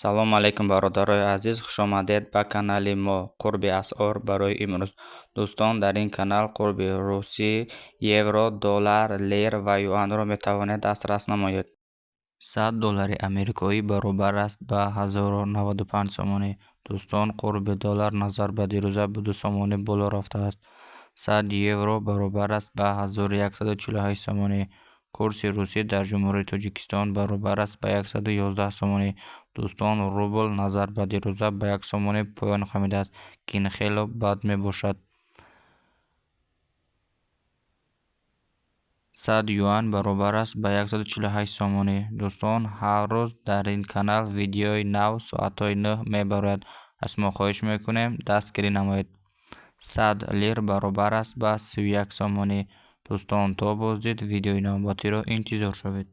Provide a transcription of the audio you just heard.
Салом алейкум бародарои азиз, хушомадед ба канали мо Қурби асъор барои имрӯз. Дӯстон, дар ин канал қурби русӣ, евро, доллар, лир ва юанро метавонед дастрас намоед. $100 амрикоӣ баробар аст ба 1095 сомонӣ. Дӯстон, қурби доллар назар ба дирӯза ба 2 сомонӣ боло рафтааст. 100 евро баробар аст ба 1148 сомонӣ. Курси русӣ дар ҷумҳурии Тоҷикистон баробар аст ба 111 сомонӣ. Дӯстон, рубл назар ба дирӯза ба 1 сомонӣ поён хамидааст, ки ин хело бад мебошад. 100 юан баробар аст ба 148 сомонӣ. Дӯстон, ҳар рӯз дар ин канал видеои нав соатҳои 9 мебарояд. Аз мо хоҳиш мекунем дастгирӣ намоед. 100 лир баробар аст ба 31 сомонӣ. Дӯстон, то боздид видеои навбатиро интизор шавед.